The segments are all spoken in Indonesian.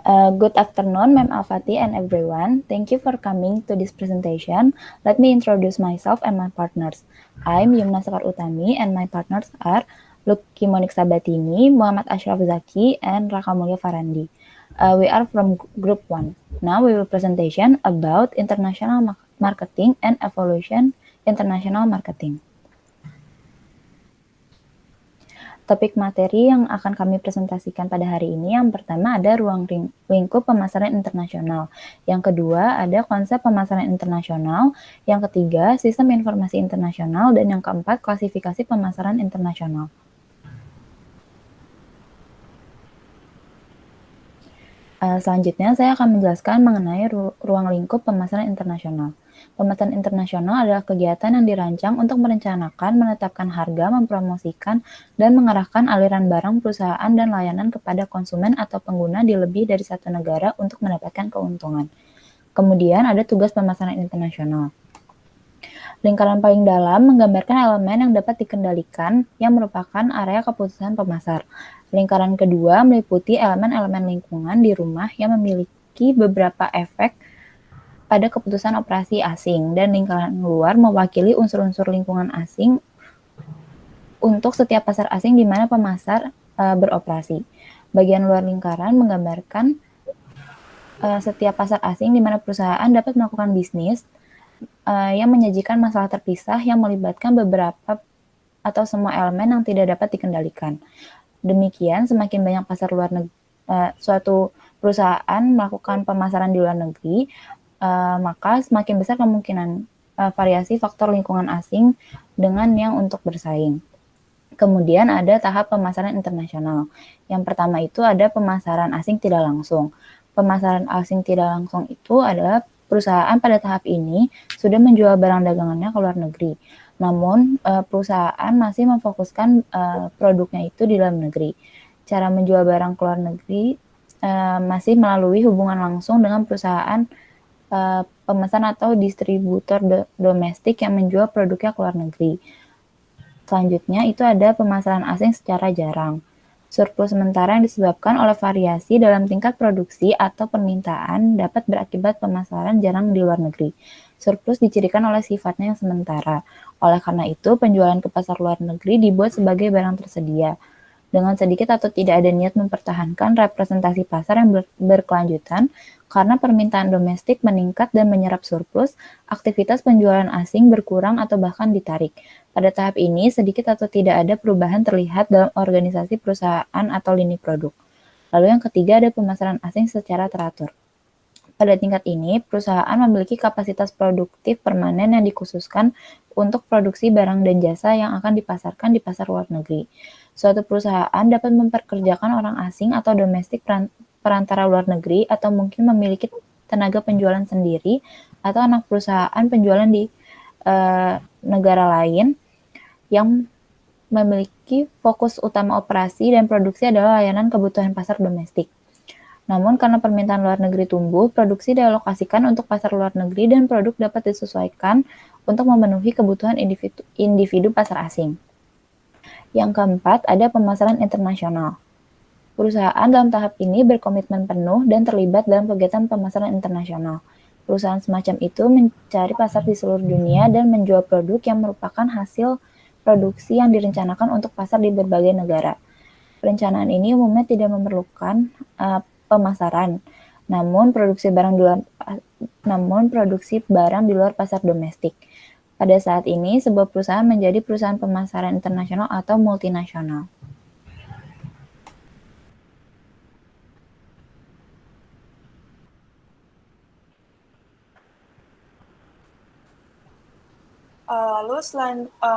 Good afternoon, Ma'am Alfati and everyone. Thank you for coming to this presentation. Let me introduce myself and my partners. I'm Yumna Sekar Utami and my partners are Lucky Monik Sabatini, Muhammad Ashraf Zaki, and Raka Mulya Farandi. We are from Group 1. Now we will presentation about international marketing and evolution international marketing. Topik materi yang akan kami presentasikan pada hari ini, yang pertama ada ruang lingkup pemasaran internasional. Yang kedua ada konsep pemasaran internasional. Yang ketiga sistem informasi internasional. Dan yang keempat klasifikasi pemasaran internasional. Selanjutnya saya akan menjelaskan mengenai ruang lingkup pemasaran internasional. Pemasaran internasional adalah kegiatan yang dirancang untuk merencanakan, menetapkan harga, mempromosikan, dan mengarahkan aliran barang, perusahaan, dan layanan kepada konsumen atau pengguna di lebih dari satu negara untuk mendapatkan keuntungan. Kemudian ada tugas pemasaran internasional. Lingkaran paling dalam menggambarkan elemen yang dapat dikendalikan yang merupakan area keputusan pemasar. Lingkaran kedua meliputi elemen-elemen lingkungan di rumah yang memiliki beberapa efek pada keputusan operasi asing, dan lingkaran luar mewakili unsur-unsur lingkungan asing untuk setiap pasar asing di mana pemasar beroperasi. Bagian luar lingkaran menggambarkan setiap pasar asing di mana perusahaan dapat melakukan bisnis yang menyajikan masalah terpisah yang melibatkan beberapa atau semua elemen yang tidak dapat dikendalikan. Demikian, semakin banyak pasar luar negeri, suatu perusahaan melakukan pemasaran di luar negeri, maka semakin besar kemungkinan variasi faktor lingkungan asing dengan yang untuk bersaing. Kemudian ada tahap pemasaran internasional. Yang pertama itu ada pemasaran asing tidak langsung. Pemasaran asing tidak langsung itu adalah perusahaan pada tahap ini sudah menjual barang dagangannya ke luar negeri. Namun, perusahaan masih memfokuskan produknya itu di dalam negeri. Cara menjual barang ke luar negeri masih melalui hubungan langsung dengan perusahaan pemesan atau distributor domestik yang menjual produknya ke luar negeri. Selanjutnya itu ada pemasaran asing secara jarang. Surplus sementara yang disebabkan oleh variasi dalam tingkat produksi atau permintaan dapat berakibat pemasaran jarang di luar negeri. Surplus dicirikan oleh sifatnya yang sementara. Oleh karena itu, penjualan ke pasar luar negeri dibuat sebagai barang tersedia. Dengan sedikit atau tidak ada niat mempertahankan representasi pasar yang berkelanjutan, karena permintaan domestik meningkat dan menyerap surplus, aktivitas penjualan asing berkurang atau bahkan ditarik. Pada tahap ini, sedikit atau tidak ada perubahan terlihat dalam organisasi perusahaan atau lini produk. Lalu yang ketiga ada pemasaran asing secara teratur. Pada tingkat ini, perusahaan memiliki kapasitas produktif permanen yang dikhususkan untuk produksi barang dan jasa yang akan dipasarkan di pasar luar negeri. Suatu perusahaan dapat memperkerjakan orang asing atau domestik perantara luar negeri, atau mungkin memiliki tenaga penjualan sendiri atau anak perusahaan penjualan di negara lain yang memiliki fokus utama operasi dan produksi adalah layanan kebutuhan pasar domestik. Namun karena permintaan luar negeri tumbuh, produksi dialokasikan untuk pasar luar negeri dan produk dapat disesuaikan untuk memenuhi kebutuhan individu pasar asing. Yang keempat, ada pemasaran internasional. Perusahaan dalam tahap ini berkomitmen penuh dan terlibat dalam kegiatan pemasaran internasional. Perusahaan semacam itu mencari pasar di seluruh dunia dan menjual produk yang merupakan hasil produksi yang direncanakan untuk pasar di berbagai negara. Perencanaan ini umumnya tidak memerlukan pemasaran, namun produksi barang di luar pasar domestik. Pada saat ini, sebuah perusahaan menjadi perusahaan pemasaran internasional atau multinasional. Lalu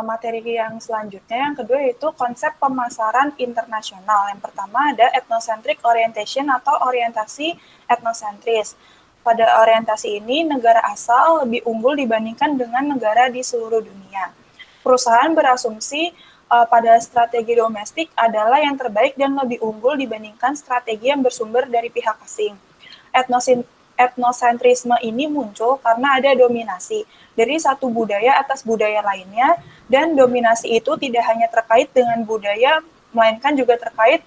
materi yang selanjutnya, yang kedua yaitu konsep pemasaran internasional. Yang pertama ada ethnocentric orientation atau orientasi etnosentris. Pada orientasi ini, negara asal lebih unggul dibandingkan dengan negara di seluruh dunia. Perusahaan berasumsi pada strategi domestik adalah yang terbaik dan lebih unggul dibandingkan strategi yang bersumber dari pihak asing. Etnosentrisme ini muncul karena ada dominasi dari satu budaya atas budaya lainnya, dan dominasi itu tidak hanya terkait dengan budaya, melainkan juga terkait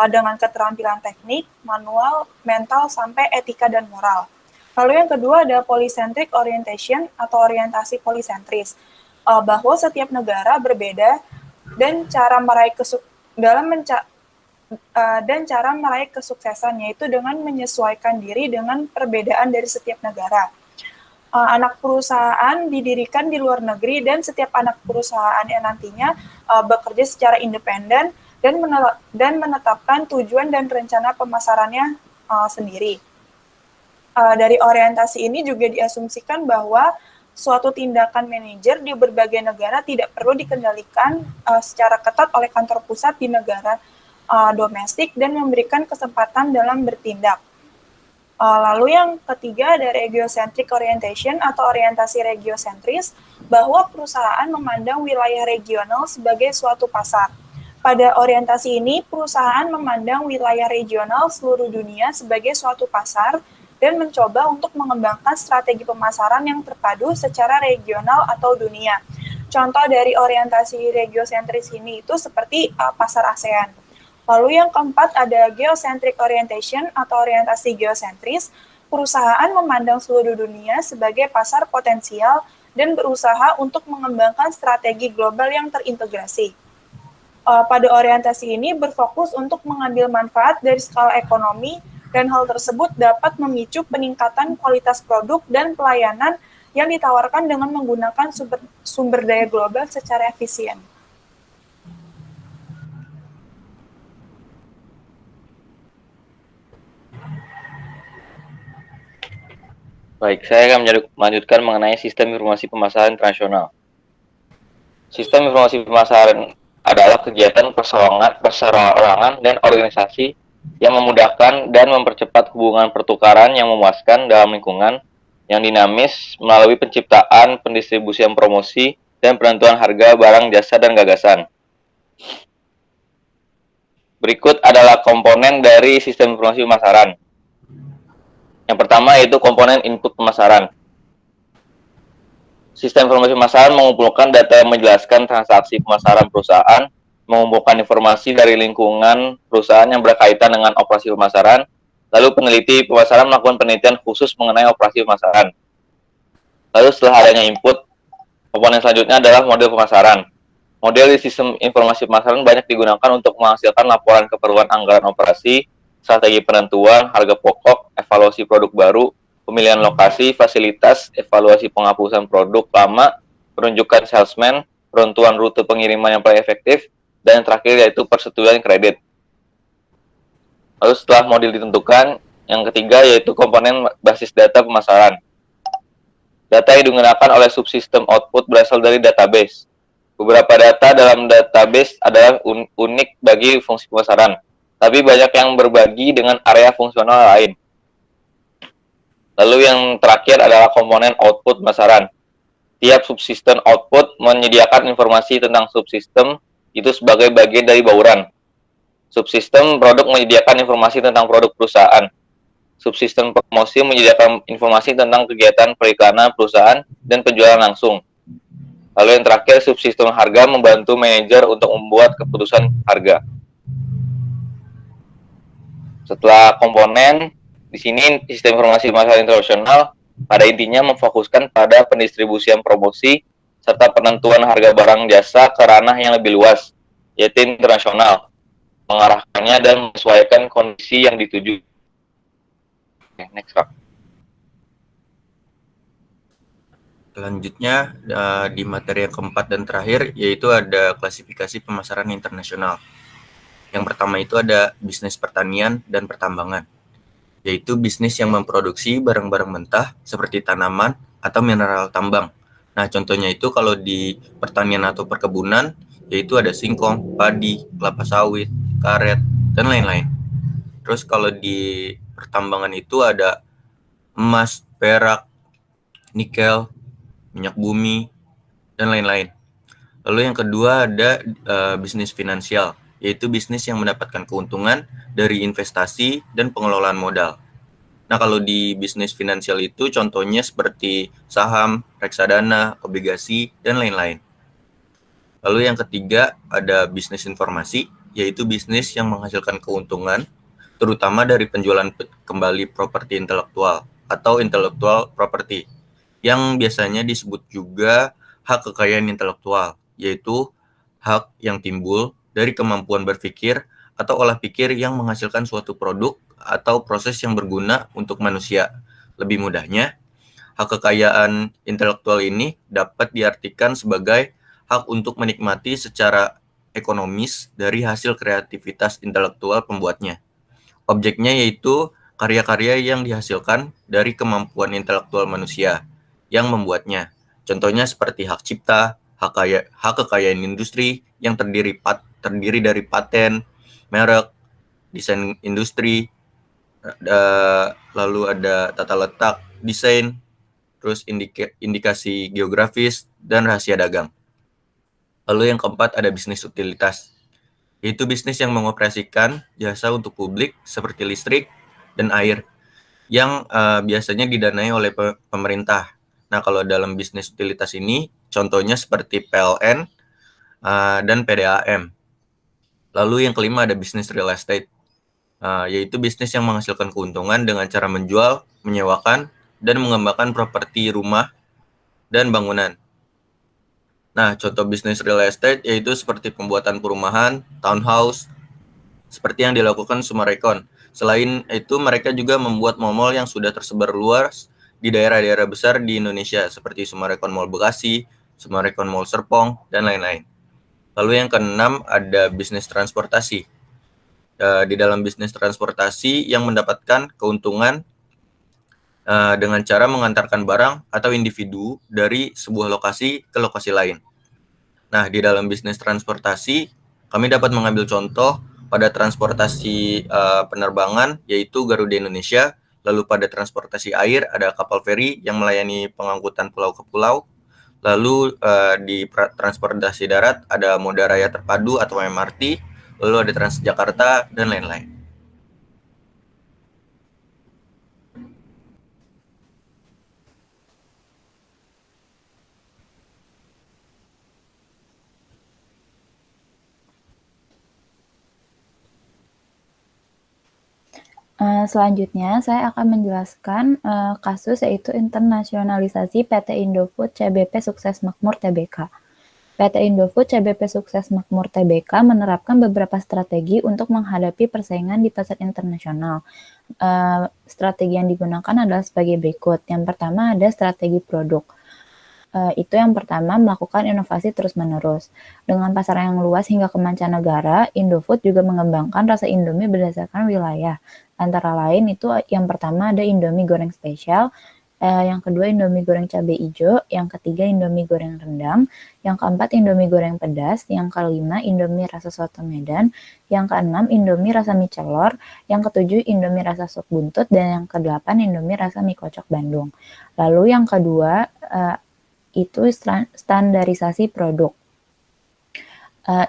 dengan keterampilan teknik, manual, mental, sampai etika dan moral. Lalu yang kedua ada polycentric orientation atau orientasi polisentris, bahwa setiap negara berbeda dan cara meraih kesuksesan yaitu dengan menyesuaikan diri dengan perbedaan dari setiap negara. Anak perusahaan didirikan di luar negeri dan setiap anak perusahaan yang nantinya bekerja secara independen dan menetapkan tujuan dan rencana pemasarannya sendiri. Dari orientasi ini juga diasumsikan bahwa suatu tindakan manajer di berbagai negara tidak perlu dikendalikan secara ketat oleh kantor pusat di negara domestik dan memberikan kesempatan dalam bertindak. Lalu yang ketiga ada regiocentric orientation atau orientasi regiosentris, bahwa perusahaan memandang wilayah regional sebagai suatu pasar. Pada orientasi ini, perusahaan memandang wilayah regional seluruh dunia sebagai suatu pasar dan mencoba untuk mengembangkan strategi pemasaran yang terpadu secara regional atau dunia. Contoh dari orientasi regiosentris ini itu seperti pasar ASEAN. Lalu yang keempat ada geocentric orientation atau orientasi geosentris. Perusahaan memandang seluruh dunia sebagai pasar potensial dan berusaha untuk mengembangkan strategi global yang terintegrasi. Pada orientasi ini berfokus untuk mengambil manfaat dari skala ekonomi dan hal tersebut dapat memicu peningkatan kualitas produk dan pelayanan yang ditawarkan dengan menggunakan sumber daya global secara efisien. Baik, saya akan melanjutkan mengenai sistem informasi pemasaran internasional. Sistem informasi pemasaran adalah kegiatan perseorangan dan organisasi yang memudahkan dan mempercepat hubungan pertukaran yang memuaskan dalam lingkungan yang dinamis melalui penciptaan, pendistribusian promosi, dan penentuan harga barang, jasa, dan gagasan. Berikut adalah komponen dari sistem informasi pemasaran. Yang pertama yaitu komponen input pemasaran. Sistem informasi pemasaran mengumpulkan data yang menjelaskan transaksi pemasaran perusahaan, mengumpulkan informasi dari lingkungan perusahaan yang berkaitan dengan operasi pemasaran, lalu peneliti pemasaran melakukan penelitian khusus mengenai operasi pemasaran. Lalu setelah adanya input, komponen selanjutnya adalah model pemasaran. Model di sistem informasi pemasaran banyak digunakan untuk menghasilkan laporan keperluan anggaran operasi, strategi penentuan, harga pokok, evaluasi produk baru, pemilihan lokasi, fasilitas, evaluasi penghapusan produk lama, penunjukan salesman, penentuan rute pengiriman yang paling efektif, dan yang terakhir yaitu persetujuan kredit. Lalu setelah model ditentukan, yang ketiga yaitu komponen basis data pemasaran. Data yang digunakan oleh subsistem output berasal dari database. Beberapa data dalam database adalah unik bagi fungsi pemasaran, tapi banyak yang berbagi dengan area fungsional lain. Lalu yang terakhir adalah komponen output pemasaran. Tiap subsistem output menyediakan informasi tentang subsistem itu sebagai bagian dari bauran. Subsistem produk menyediakan informasi tentang produk perusahaan. Subsistem promosi menyediakan informasi tentang kegiatan periklanan perusahaan dan penjualan langsung. Lalu yang terakhir, subsistem harga membantu manajer untuk membuat keputusan harga. Setelah komponen, di sini sistem informasi pemasaran internasional pada intinya memfokuskan pada pendistribusian promosi serta penentuan harga barang jasa ke ranah yang lebih luas, yaitu internasional, mengarahkannya dan menyesuaikan kondisi yang dituju. Oke, next, Kak. Selanjutnya di materi yang keempat dan terakhir yaitu ada klasifikasi pemasaran internasional. Yang pertama itu ada bisnis pertanian dan pertambangan, yaitu bisnis yang memproduksi barang-barang mentah seperti tanaman atau mineral tambang. Nah, contohnya itu kalau di pertanian atau perkebunan, yaitu ada singkong, padi, kelapa sawit, karet, dan lain-lain. Terus kalau di pertambangan itu ada emas, perak, nikel, minyak bumi, dan lain-lain. Lalu yang kedua ada bisnis finansial, yaitu bisnis yang mendapatkan keuntungan dari investasi dan pengelolaan modal. Nah, kalau di bisnis finansial itu contohnya seperti saham, reksadana, obligasi, dan lain-lain. Lalu yang ketiga ada bisnis informasi, yaitu bisnis yang menghasilkan keuntungan, terutama dari penjualan kembali properti intelektual atau intellectual property, yang biasanya disebut juga hak kekayaan intelektual, yaitu hak yang timbul dari kemampuan berpikir atau olah pikir yang menghasilkan suatu produk atau proses yang berguna untuk manusia. Lebih mudahnya, hak kekayaan intelektual ini dapat diartikan sebagai hak untuk menikmati secara ekonomis dari hasil kreativitas intelektual pembuatnya. Objeknya yaitu karya-karya yang dihasilkan dari kemampuan intelektual manusia yang membuatnya. Contohnya seperti hak cipta, hak kekayaan industri yang terdiri dari paten, merek, desain industri, lalu ada tata letak, desain, terus indikasi geografis, dan rahasia dagang. Lalu yang keempat ada bisnis utilitas, yaitu bisnis yang mengoperasikan jasa untuk publik seperti listrik dan air, yang biasanya didanai oleh pemerintah. Nah, kalau dalam bisnis utilitas ini, contohnya seperti PLN dan PDAM. Lalu yang kelima ada bisnis real estate, yaitu bisnis yang menghasilkan keuntungan dengan cara menjual, menyewakan, dan mengembangkan properti rumah dan bangunan. Nah, contoh bisnis real estate yaitu seperti pembuatan perumahan, townhouse, seperti yang dilakukan Summarecon. Selain itu, mereka juga membuat mall-mall yang sudah tersebar luas di daerah-daerah besar di Indonesia, seperti Summarecon Mall Bekasi, Summarecon Mall Serpong, dan lain-lain. Lalu yang keenam ada bisnis transportasi. Di dalam bisnis transportasi yang mendapatkan keuntungan dengan cara mengantarkan barang atau individu dari sebuah lokasi ke lokasi lain. Nah, di dalam bisnis transportasi, kami dapat mengambil contoh pada transportasi penerbangan, yaitu Garuda Indonesia. Lalu pada transportasi air, ada kapal feri yang melayani pengangkutan pulau ke pulau. Lalu di transportasi darat, ada Moda Raya Terpadu atau MRT. Lalu ada Transjakarta, dan lain-lain. Selanjutnya, saya akan menjelaskan kasus yaitu internasionalisasi PT Indofood CBP Sukses Makmur Tbk. PT Indofood CBP Sukses Makmur Tbk menerapkan beberapa strategi untuk menghadapi persaingan di pasar internasional. Strategi yang digunakan adalah sebagai berikut. Yang pertama ada strategi produk. Itu yang pertama, melakukan inovasi terus-menerus. Dengan pasar yang luas hingga ke mancanegara, Indofood juga mengembangkan rasa Indomie berdasarkan wilayah. Antara lain itu yang pertama ada Indomie goreng spesial, yang kedua Indomie goreng cabai hijau, yang ketiga Indomie goreng rendang, yang keempat Indomie goreng pedas, yang kelima Indomie rasa soto Medan, yang keenam Indomie rasa mie celor, yang ketujuh Indomie rasa sop buntut, dan yang kedelapan Indomie rasa mie kocok Bandung. Lalu yang kedua itu standarisasi produk.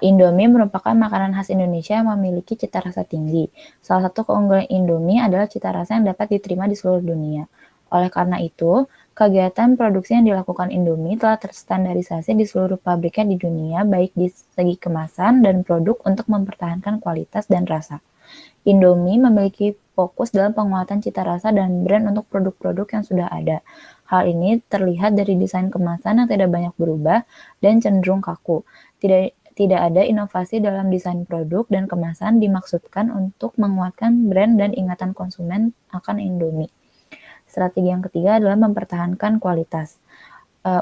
Indomie merupakan makanan khas Indonesia yang memiliki cita rasa tinggi. Salah satu keunggulan Indomie adalah cita rasa yang dapat diterima di seluruh dunia. Oleh karena itu, kegiatan produksi yang dilakukan Indomie telah terstandarisasi di seluruh pabriknya di dunia, baik di segi kemasan dan produk untuk mempertahankan kualitas dan rasa. Indomie memiliki fokus dalam penguatan cita rasa dan brand untuk produk-produk yang sudah ada. Hal ini terlihat dari desain kemasan yang tidak banyak berubah dan cenderung kaku. Tidak ada inovasi dalam desain produk dan kemasan dimaksudkan untuk menguatkan brand dan ingatan konsumen akan Indomie. Strategi yang ketiga adalah mempertahankan kualitas.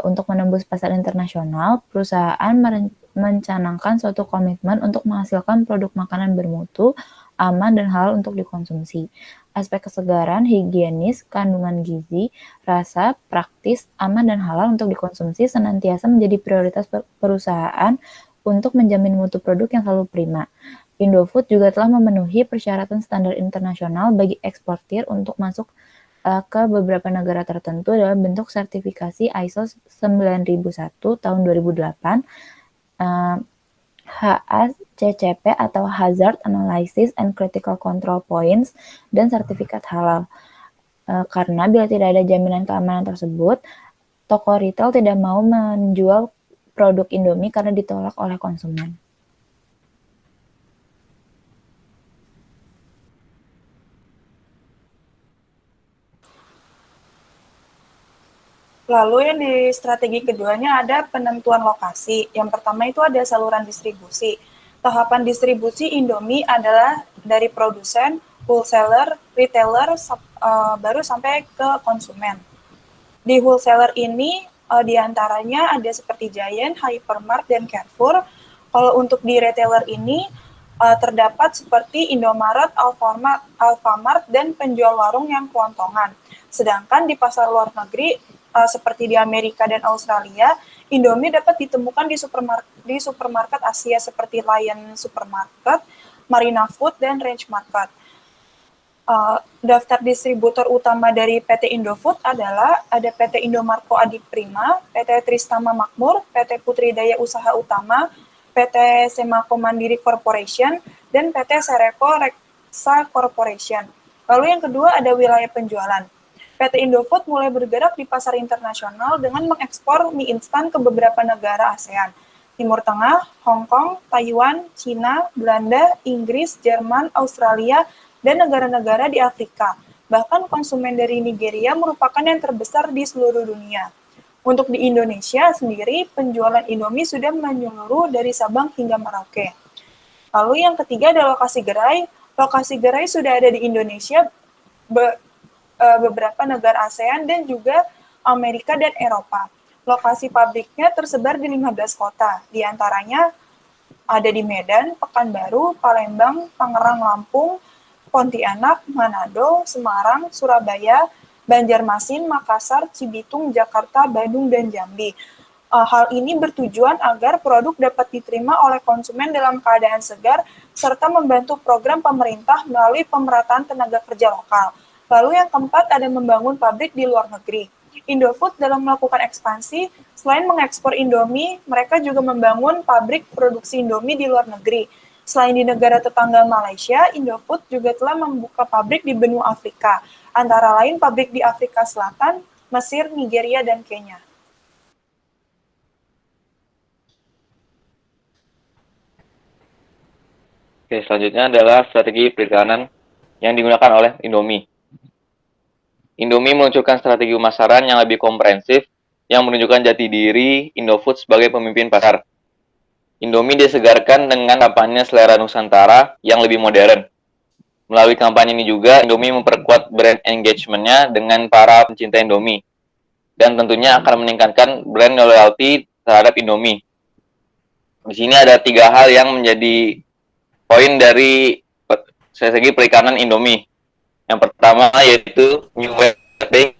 Untuk menembus pasar internasional, perusahaan mencanangkan suatu komitmen untuk menghasilkan produk makanan bermutu, aman dan halal untuk dikonsumsi. Aspek kesegaran, higienis, kandungan gizi, rasa, praktis, aman dan halal untuk dikonsumsi senantiasa menjadi prioritas perusahaan untuk menjamin mutu produk yang selalu prima. Indofood juga telah memenuhi persyaratan standar internasional bagi eksportir untuk masuk ke beberapa negara tertentu dalam bentuk sertifikasi ISO 9001 tahun 2008, HACCP atau Hazard Analysis and Critical Control Points, dan sertifikat halal. Karena bila tidak ada jaminan keamanan tersebut, toko retail tidak mau menjual produk Indomie karena ditolak oleh konsumen. Lalu yang di strategi keduanya ada penentuan lokasi. Yang pertama itu ada saluran distribusi. Tahapan distribusi Indomie adalah dari produsen, wholesaler, retailer, baru sampai ke konsumen. Di wholesaler ini diantaranya ada seperti Giant, Hypermart, dan Carrefour. Kalau untuk di retailer ini terdapat seperti Indomaret, Alfamart, dan penjual warung yang kelontongan. Sedangkan di pasar luar negeri seperti di Amerika dan Australia, Indomie dapat ditemukan di supermarket Asia seperti Lion Supermarket, Marina Food, dan Range Market. Daftar distributor utama dari PT Indofood adalah ada PT Indomarko Adiprima, PT Tristama Makmur, PT Putri Daya Usaha Utama, PT Semako Mandiri Corporation, dan PT Sereko Reksa Corporation. Lalu yang kedua ada wilayah penjualan. PT Indofood mulai bergerak di pasar internasional dengan mengekspor mie instan ke beberapa negara ASEAN, Timur Tengah, Hong Kong, Taiwan, Cina, Belanda, Inggris, Jerman, Australia, dan negara-negara di Afrika. Bahkan konsumen dari Nigeria merupakan yang terbesar di seluruh dunia. Untuk di Indonesia sendiri, penjualan Indomie sudah menyeluruh dari Sabang hingga Merauke. Lalu yang ketiga ada lokasi gerai. Lokasi gerai sudah ada di Indonesia, beberapa negara ASEAN, dan juga Amerika dan Eropa. Lokasi pabriknya tersebar di 15 kota, di antaranya ada di Medan, Pekanbaru, Palembang, Tangerang, Lampung, Pontianak, Manado, Semarang, Surabaya, Banjarmasin, Makassar, Cibitung, Jakarta, Bandung, dan Jambi. Hal ini bertujuan agar produk dapat diterima oleh konsumen dalam keadaan segar, serta membantu program pemerintah melalui pemerataan tenaga kerja lokal. Lalu yang keempat ada membangun pabrik di luar negeri. Indofood dalam melakukan ekspansi, selain mengekspor Indomie, mereka juga membangun pabrik produksi Indomie di luar negeri. Selain di negara tetangga Malaysia, Indofood juga telah membuka pabrik di benua Afrika, antara lain pabrik di Afrika Selatan, Mesir, Nigeria, dan Kenya. Oke, selanjutnya adalah strategi perikanan yang digunakan oleh Indomie. Indomie meluncurkan strategi pemasaran yang lebih komprehensif yang menunjukkan jati diri Indofood sebagai pemimpin pasar. Indomie disegarkan dengan kampanye selera Nusantara yang lebih modern. Melalui kampanye ini juga, Indomie memperkuat brand engagement-nya dengan para pencinta Indomie. Dan tentunya akan meningkatkan brand loyalty terhadap Indomie. Di sini ada 3 hal yang menjadi poin dari strategi perikanan Indomie. Yang pertama yaitu new way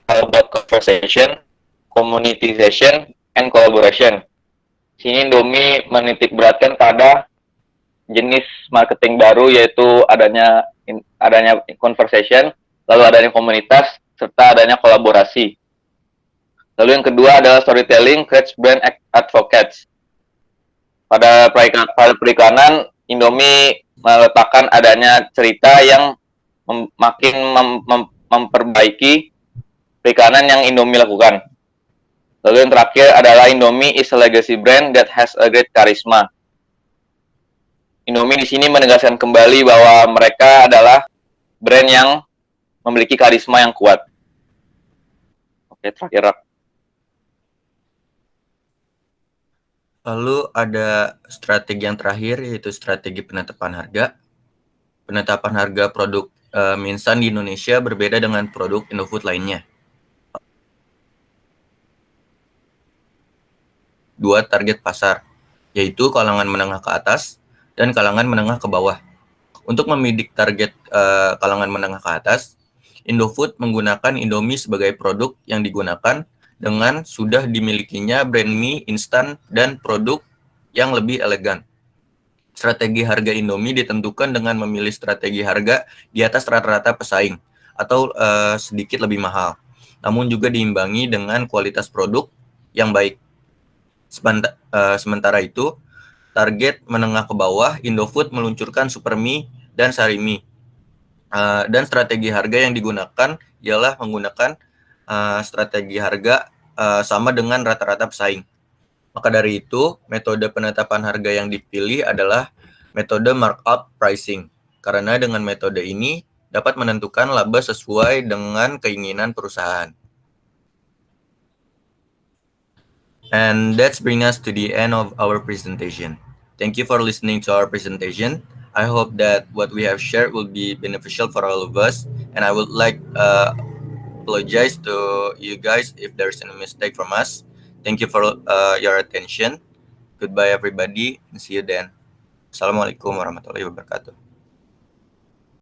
about conversation, communitization, and collaboration. Sini Indomie menitik beratkan pada jenis marketing baru yaitu adanya conversation, lalu adanya komunitas, serta adanya kolaborasi. Lalu yang kedua adalah storytelling, creates brand advocates. Pada perikanan, Indomie meletakkan adanya cerita yang makin memperbaiki perikanan yang Indomie lakukan. Lalu yang terakhir adalah Indomie is a legacy brand that has a great charisma. Indomie di sini menegaskan kembali bahwa mereka adalah brand yang memiliki karisma yang kuat. Oke, terakhir. Lalu ada strategi yang terakhir yaitu strategi penetapan harga. Penetapan harga produk mie instan di Indonesia berbeda dengan produk Indofood lainnya. 2 target pasar, yaitu kalangan menengah ke atas dan kalangan menengah ke bawah. Untuk membidik target kalangan menengah ke atas, Indofood menggunakan Indomie sebagai produk yang digunakan dengan sudah dimilikinya brand mie instan dan produk yang lebih elegan. Strategi harga Indomie ditentukan dengan memilih strategi harga di atas rata-rata pesaing atau sedikit lebih mahal, namun juga diimbangi dengan kualitas produk yang baik. Sementara itu, target menengah ke bawah, Indofood meluncurkan Super Mie dan Sari Mie. Dan strategi harga yang digunakan ialah menggunakan strategi harga sama dengan rata-rata pesaing. Maka dari itu, metode penetapan harga yang dipilih adalah metode markup pricing. Karena dengan metode ini dapat menentukan laba sesuai dengan keinginan perusahaan. And that's bring us to the end of our presentation. Thank you for listening to our presentation. I hope that what we have shared will be beneficial for all of us. And I would like apologize to you guys if there's any mistake from us. Thank you for your attention. Goodbye everybody and see you then. Assalamualaikum warahmatullahi wabarakatuh.